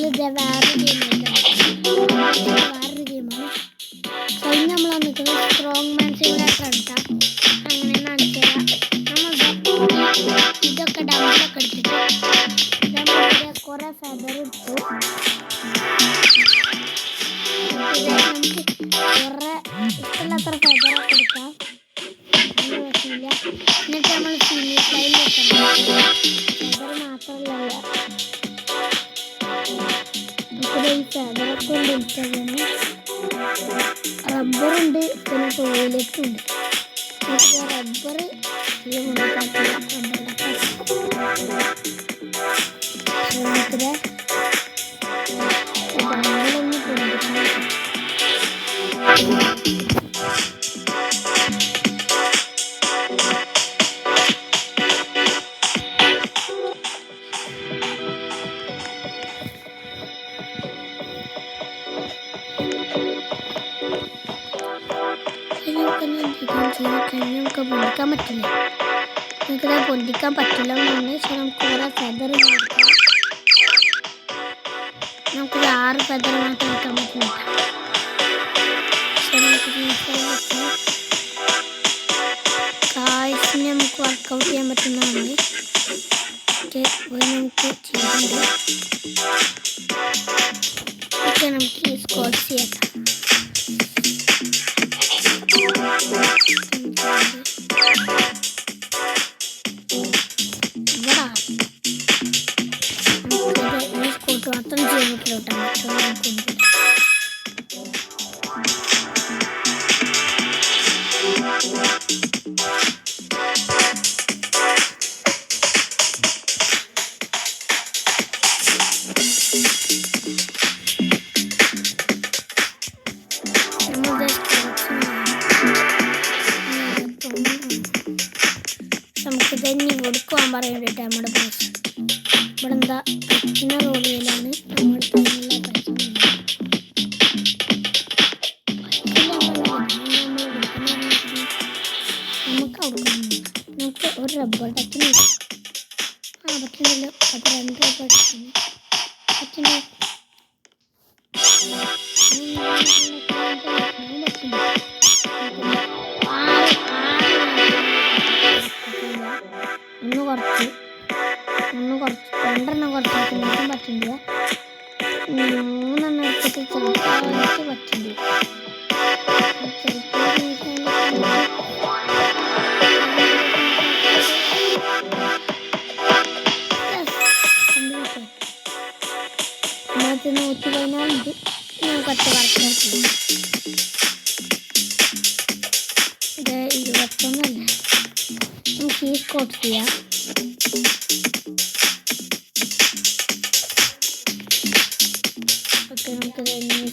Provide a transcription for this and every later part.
ഇതേ വേറൊരു ഗെയിമാണ്. കഴിഞ്ഞ നമ്മൾ വന്നിട്ടുള്ളത് സ്ട്രോങ് മാൻ സിമുലേറ്റർ എടുക്കാം. അങ്ങനെ കാണിച്ചുതരാം. നമ്മൾ ഇതൊക്കെ ഡൗണിലൊക്കെ എടുത്തിട്ട് നമ്മളിവിടെ കുറേ ഫെദർ എടുത്തു. നമുക്ക് കുറേ ഇഷ്ടമുള്ളത്ര ഫെദറൊക്കെ എടുക്കാം. അതിന് പ്രശ്നമില്ല. എന്നിട്ട് നമ്മൾ സീനിയർ ലൈൻ വെക്കണം. ഫെദർ മാത്രമല്ല നമുക്കിത് ഈ ഫെദറൊക്കെ കൊണ്ട് വിളിച്ചതാണ്. റബ്ബറുണ്ട്, പിന്നെ ടോയ്ലറ്റും ഉണ്ട്. നമുക്ക് റബ്ബർ നമുക്കിത് ബാങ്കിലൊന്ന് കൊണ്ടുപോകാം. നമുക്ക് പൊന്തിക്കാൻ പറ്റില്ല. നമുക്കിത് പൊന്തിക്കാൻ പറ്റില്ല എന്നാണ്. പക്ഷെ നമുക്ക് കുറേ ഫെദർ എടുക്കാം. നമുക്കൊരു 6 ഫെദർ മാത്രം എടുക്കാൻ പറ്റില്ല. പക്ഷെ നമുക്ക് കാഴ്ചനെ നമുക്ക് വർക്കൗട്ട് ചെയ്യാൻ പറ്റുന്നതാണ്. നമുക്ക് ചെയ്യുന്നുണ്ട്. പക്ഷെ നമുക്ക് ഈ സ്കോർ ചെയ്യാം. മാത്രം ജീവിതത്തിലോട്ടാണ് നമുക്കിത് ഇനി കൊടുക്കുവാൻ പറയാൻ വേണ്ടിയിട്ട് നമ്മുടെ ബോസ് ഇവിടെ എന്താ പറ്റുന്ന റോഡിലാണ് നമ്മൾ തമ്മിലുള്ള പ്രശ്നം. നമുക്ക് നമുക്ക് ഒരു റബ്ബർ ടച്ചിന് പറ്റുന്നില്ല. അത് 2 റബ്ബർ ടച്ചിന് പറ്റുന്നു. ഒന്ന് കുറച്ച് 2 കുറച്ച് നോക്കാൻ പറ്റില്ല. 3 എടുത്തിട്ട് ചെറുതായിട്ട് പറ്റില്ല. നമുക്ക് 114 നമുക്ക് ഒറ്റ വർക്കൗട്ട് ചെയ്യാം. ഇത് 21 നമുക്ക് ഈ സ്കോട്ട് ചെയ്യാം. നമുക്ക്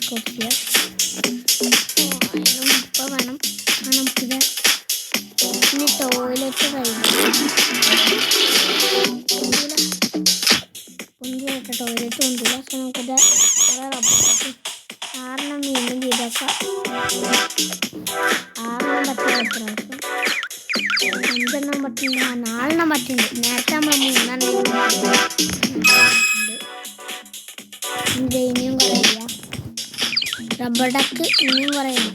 സ്കോട്ട് ചെയ്യാം. ഇപ്പോൾ വേണം നമുക്കിത് ഇനി ടോയ്ലറ്റ് പൊന്തിയായിട്ട് ടോയ്ലറ്റ് കൊണ്ടില്ല. പക്ഷെ നമുക്കിത് കുറേ റബ്ബർ 6 വീണ്ടും ചെയ്തേക്കാം. 6 പറ്റില്ല. പ്രാവശ്യം 5 പറ്റില്ല, 4 പറ്റുന്നുണ്ട്. നേരത്തെ നമ്മൾ 3 ഇനിയും കുറയില്ല. റബ്ബർ ഡക്ക് ഇനിയും കുറയില്ല.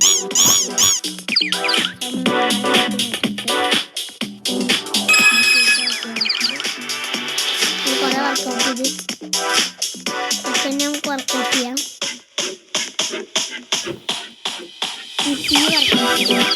കുറേ വർക്കൗട്ട് ചെയ്ത് ഒക്കെ നമുക്ക് വർക്കൗട്ട് ചെയ്യാം. ഈ വർക്കൗട്ട് ചെയ്യാം.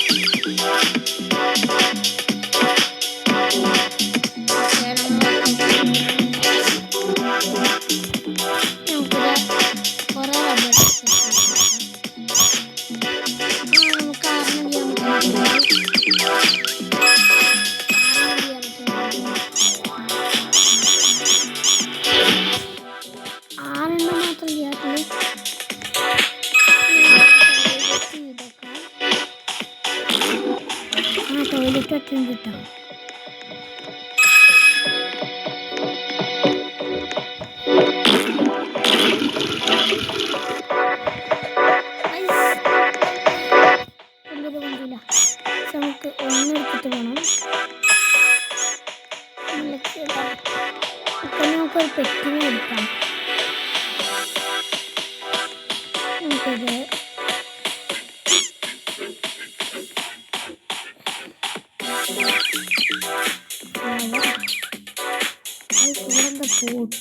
ടോയ്ലറ്റ് ഒറ്റയും കിട്ടാം. നമുക്ക് 1 എടുത്തിട്ട് വേണം. നമുക്കൊരു പെറ്റിനെ എടുക്കാം.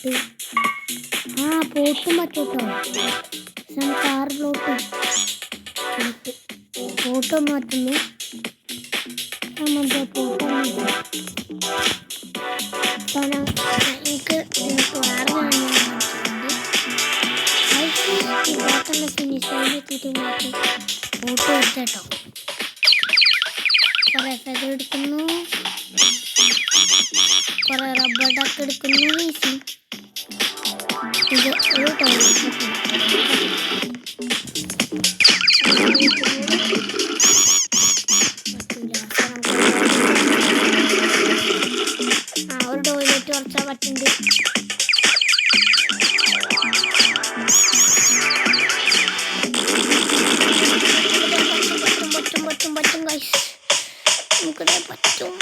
പോട്ട് പോട്ടും പറ്റൂട്ടോ. കാറിലോട്ട് പോട്ടും മാറ്റുന്നു. നമുക്ക് എനിക്ക് വേറെ പോട്ടെന്ന് ഫിനിഷ് ചെയ്തിട്ട് നമുക്ക് പോട്ട് വെച്ചേട്ടോ. കുറേ ഫെദർ എടുക്കുന്നു, കുറേ റബ്ബർ ഡക്ക് എടുക്കുന്നു. ഈസി. ഇത് ഒരു ടോയ്ലറ്റ് ഒരു ടോയ്ലറ്റ് കുറച്ചാൽ പറ്റുന്നുണ്ട്. പറ്റും ഗൈസ്, നമുക്കിത് പറ്റും.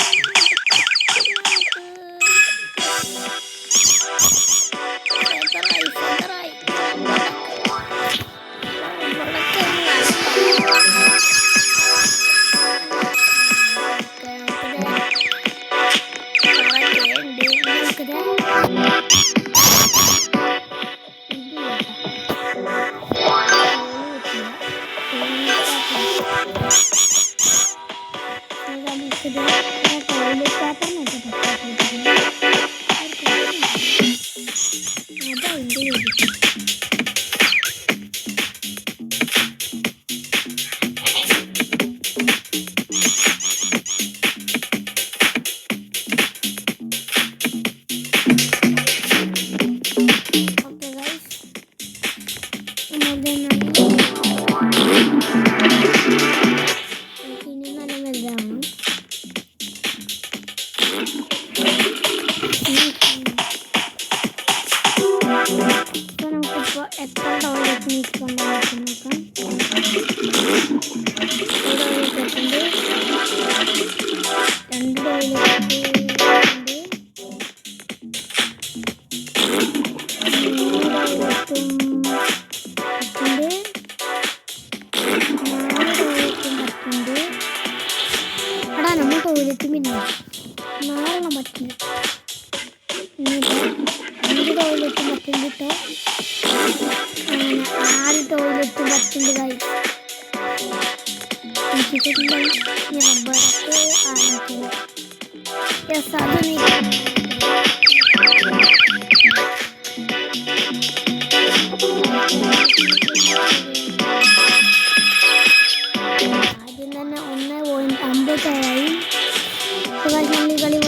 എത്ര ടോയ്ലറ്റ് നീക്കുന്നുണ്ട് നോക്കാം. രണ്ട് ടോയ്ലറ്റ് എടാ നമ്മൾ ടോയ്ലറ്റ് പിന്നെ നാളെ പറ്റുന്നു. അഞ്ച് ടോയ്ലറ്റ് പറ്റുന്നിട്ടോ, 6 ടോയ്ലറ്റ് പറ്റുന്നുണ്ട് കാര്യം. റബ്ബറൊക്കെ ആക്കില്ല. യെസ്, അത് ആദ്യം തന്നെ 1.50 കളി